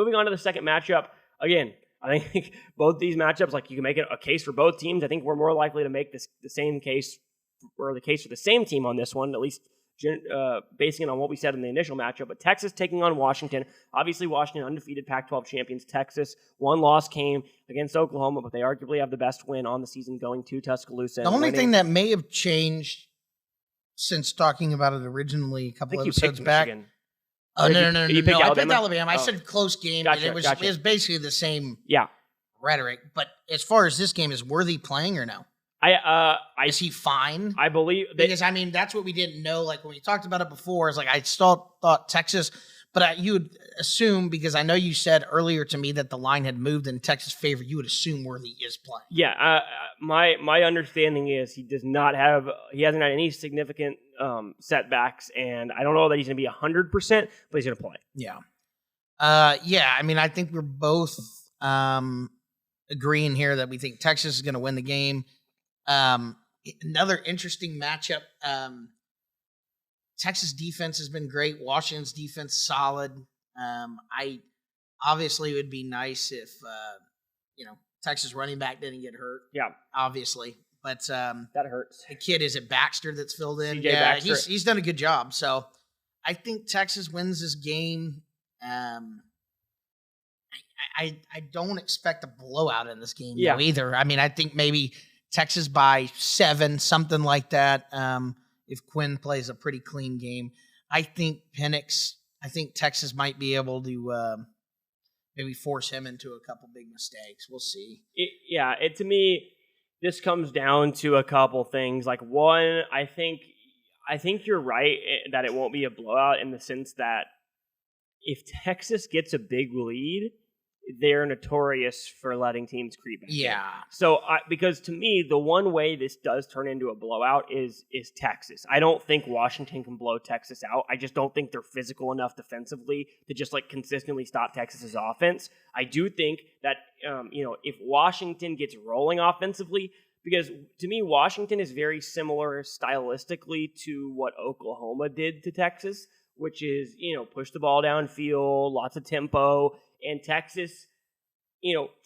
Moving on to the second matchup, again, I think both these matchups, like you can make a case for both teams. I think we're more likely to make the same case, or the case for the same team on this one, at least basing it on what we said in the initial matchup. But Texas taking on Washington. Obviously, Washington undefeated Pac-12 champions. Texas, one loss came against Oklahoma, but they arguably have the best win on the season going to Tuscaloosa. The only thing that may have changed since talking about it originally a couple episodes back. Michigan. Oh, no. You picked I Alabama? picked Alabama. I said close game. Gotcha, It was basically the same rhetoric. But as far as this game, is Worthy playing or no? Is he fine? I believe. Because, I mean, that's what we didn't know. Like, when we talked about it before, it's like I still thought Texas, but you would assume, because I know you said earlier to me that the line had moved in Texas' favor, you would assume Worthy is playing. Yeah, my understanding is he hasn't had any significant setbacks, and I don't know that he's going to be 100%, but he's going to play. Yeah. I mean, I think we're both agreeing here that we think Texas is going to win the game. Another interesting matchup. Texas defense has been great. Washington's defense solid. Obviously it would be nice if Texas running back didn't get hurt. Yeah, obviously, but that hurts. The kid, is it Baxter that's filled in? CJ Baxter. He's done a good job. So I think Texas wins this game. I don't expect a blowout in this game either. I mean, I think maybe Texas by 7, something like that. If Quinn plays a pretty clean game, I think Texas might be able to maybe force him into a couple big mistakes. We'll see. To me, this comes down to a couple things. Like, one, I think you're right that it won't be a blowout in the sense that if Texas gets a big lead, they're notorious for letting teams creep in. Yeah. So, because to me, the one way this does turn into a blowout is Texas. I don't think Washington can blow Texas out. I just don't think they're physical enough defensively to just consistently stop Texas's offense. I do think that if Washington gets rolling offensively, because to me, Washington is very similar stylistically to what Oklahoma did to Texas, which is push the ball downfield, lots of tempo. And Texas,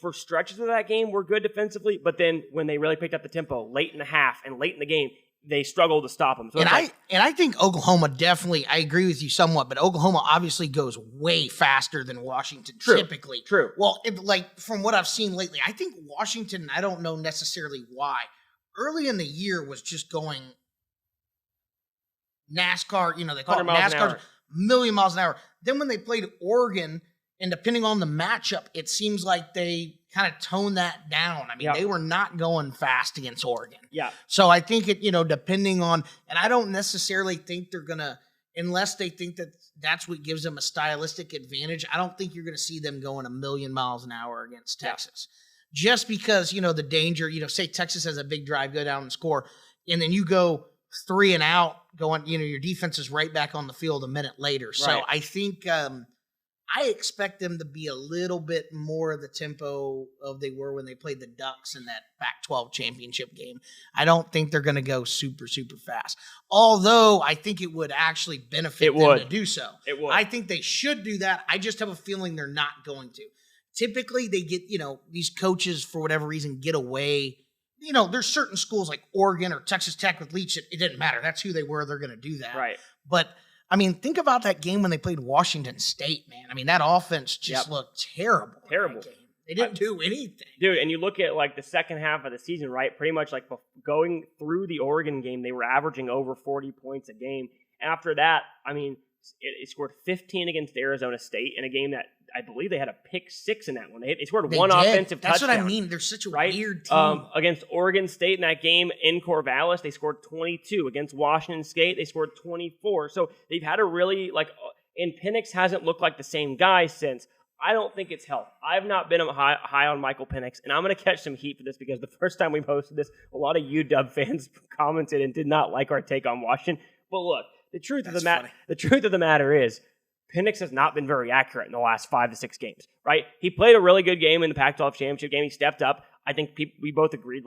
for stretches of that game, were good defensively. But then when they really picked up the tempo late in the half and late in the game, they struggled to stop them. So I think Oklahoma definitely, I agree with you somewhat, but Oklahoma obviously goes way faster than Washington typically. True. Well, from what I've seen lately, I think Washington, I don't know necessarily why, early in the year was just going NASCAR, they call it NASCAR, a million miles an hour. Then when they played Oregon, and depending on the matchup, it seems like they kind of toned that down. I mean, they were not going fast against Oregon. Yeah. So I think it, depending on, and I don't necessarily think they're going to, unless they think that that's what gives them a stylistic advantage, I don't think you're going to see them going a million miles an hour against Texas. Just because, the danger, say Texas has a big drive, go down and score, and then you go 3 and out, going, your defense is right back on the field a minute later. Right. So I think, I expect them to be a little bit more of the tempo of they were when they played the Ducks in that Pac-12 championship game. I don't think they're going to go super, super fast. Although I think it would actually benefit them to do so. It would. I think they should do that. I just have a feeling they're not going to. Typically, they get, these coaches, for whatever reason, get away. There's certain schools like Oregon or Texas Tech with Leach. It didn't matter. That's who they were. They're going to do that. Right. But I mean, think about that game when they played Washington State, man. I mean, that offense just looked terrible. Terrible. They didn't do anything. Dude, and you look at the second half of the season, right? Pretty much going through the Oregon game, they were averaging over 40 points a game. After that, I mean, it scored 15 against Arizona State in a game that I believe they had a pick 6 in that one. They scored one offensive touchdown. That's what I mean. They're such a weird team. Against Oregon State in that game in Corvallis, they scored 22. Against Washington State, they scored 24. So they've had a really, and Pennix hasn't looked like the same guy since. I don't think it's health. I've not been high on Michael Pennix, and I'm going to catch some heat for this because the first time we posted this, a lot of UW fans commented and did not like our take on Washington. But look, the truth of the matter is, Pennix has not been very accurate in the last 5 to 6 games, right? He played a really good game in the Pac-12 championship game. He stepped up. I think we both agreed,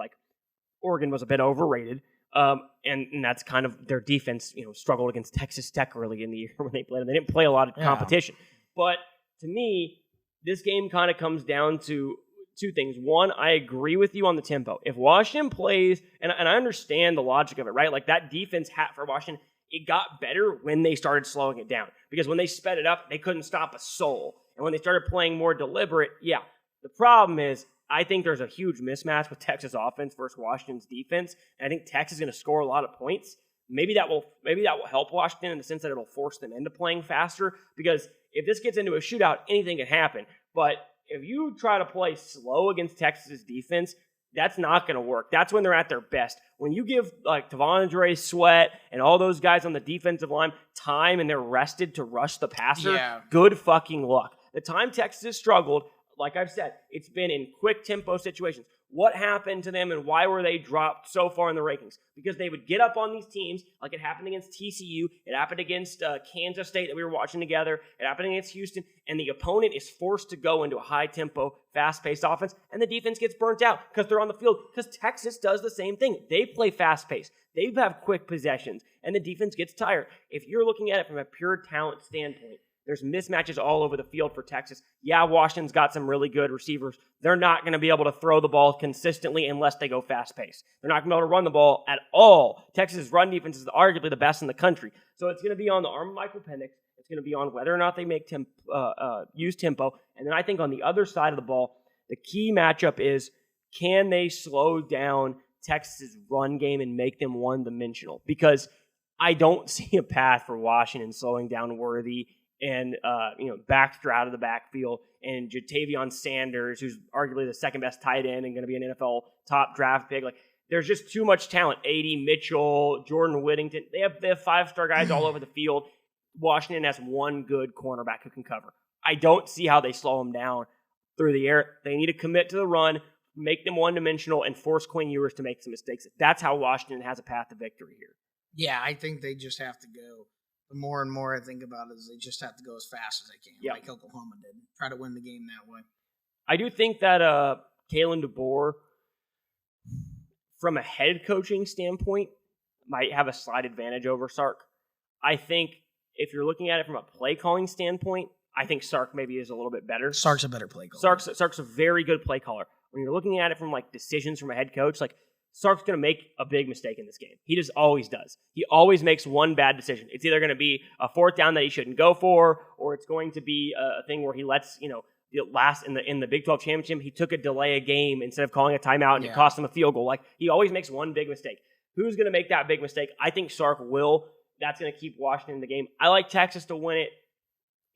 Oregon was a bit overrated, and that's kind of their defense, struggled against Texas Tech early in the year when they played them. They didn't play a lot of competition. But to me, this game kind of comes down to two things. One, I agree with you on the tempo. If Washington plays, and I understand the logic of it, right? Like that defense for Washington, it got better when they started slowing it down. Because when they sped it up, they couldn't stop a soul. And when they started playing more deliberate, yeah. The problem is, I think there's a huge mismatch with Texas offense versus Washington's defense. And I think Texas is going to score a lot of points. Maybe that will help Washington in the sense that it'll force them into playing faster. Because if this gets into a shootout, anything can happen. But if you try to play slow against Texas's defense, that's not going to work. That's when they're at their best. When you give like Tavondre Sweat and all those guys on the defensive line time and they're rested to rush the passer, good fucking luck. The time Texas has struggled, like I've said, it's been in quick tempo situations. What happened to them and why were they dropped so far in the rankings? Because they would get up on these teams, like it happened against TCU, it happened against Kansas State that we were watching together, it happened against Houston, and the opponent is forced to go into a high-tempo, fast-paced offense, and the defense gets burnt out because they're on the field, because Texas does the same thing. They play fast-paced. They have quick possessions, and the defense gets tired. If you're looking at it from a pure talent standpoint, there's mismatches all over the field for Texas. Yeah, Washington's got some really good receivers. They're not going to be able to throw the ball consistently unless they go fast-paced. They're not going to be able to run the ball at all. Texas' run defense is arguably the best in the country. So it's going to be on the arm of Michael Pennix. It's going to be on whether or not they make use tempo. And then I think on the other side of the ball, the key matchup is, can they slow down Texas' run game and make them one-dimensional? Because I don't see a path for Washington slowing down Worthy and Baxter out of the backfield, and Jatavion Sanders, who's arguably the second best tight end and going to be an NFL top draft pick. Like, there's just too much talent. A.D. Mitchell, Jordan Whittington. They have five-star guys all over the field. Washington has one good cornerback who can cover. I don't see how they slow them down through the air. They need to commit to the run, make them one-dimensional, and force Quinn Ewers to make some mistakes. That's how Washington has a path to victory here. Yeah, I think they just have to go. The more and more I think about it is they just have to go as fast as they can, like Oklahoma did. Try to win the game that way. I do think that Kalen DeBoer, from a head coaching standpoint, might have a slight advantage over Sark. I think if you're looking at it from a play calling standpoint, I think Sark maybe is a little bit better. Sark's a better play caller. Sark's a very good play caller. When you're looking at it from like decisions from a head coach, like Sark's going to make a big mistake in this game. He just always does. He always makes one bad decision. It's either going to be a fourth down that he shouldn't go for, or it's going to be a thing where he lets, last in the Big 12 championship, he took a delay a game instead of calling a timeout and it cost him a field goal. Like, he always makes one big mistake. Who's going to make that big mistake? I think Sark will. That's going to keep Washington in the game. I like Texas to win it.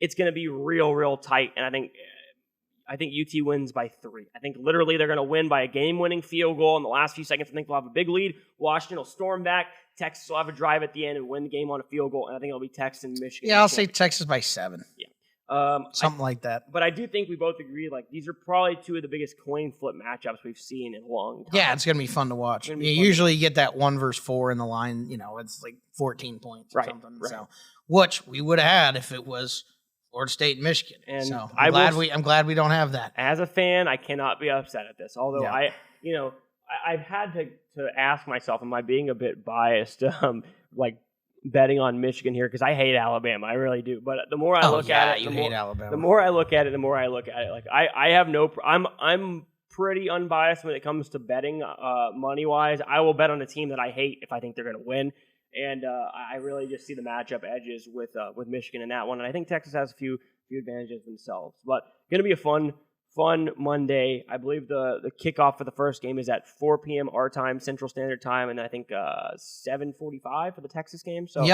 It's going to be real, real tight, and I think UT wins by 3. I think literally they're going to win by a game-winning field goal in the last few seconds. I think they'll have a big lead. Washington will storm back. Texas will have a drive at the end and win the game on a field goal, and I think it'll be Texas and Michigan. Yeah, I'll say Texas by 7. Yeah. Something like that. But I do think we both agree, like, these are probably two of the biggest coin flip matchups we've seen in a long time. Yeah, it's going to be fun to watch. Usually you get that 1 versus 4 in the line, it's like 14 points or something. Right. So, which we would have had if it was Florida State and Michigan. And so I'm glad we don't have that. As a fan, I cannot be upset at this. Although I've had to ask myself, am I being a bit biased, like betting on Michigan here, because I hate Alabama. I really do. But the more I look at it, the more I look at it, Like I have I'm pretty unbiased when it comes to betting money wise. I will bet on a team that I hate if I think they're going to win. And I really just see the matchup edges with Michigan in that one. And I think Texas has a few advantages themselves. But going to be a fun Monday. I believe the kickoff for the first game is at 4 p.m. our time, Central Standard Time, and I think 7:45 for the Texas game. So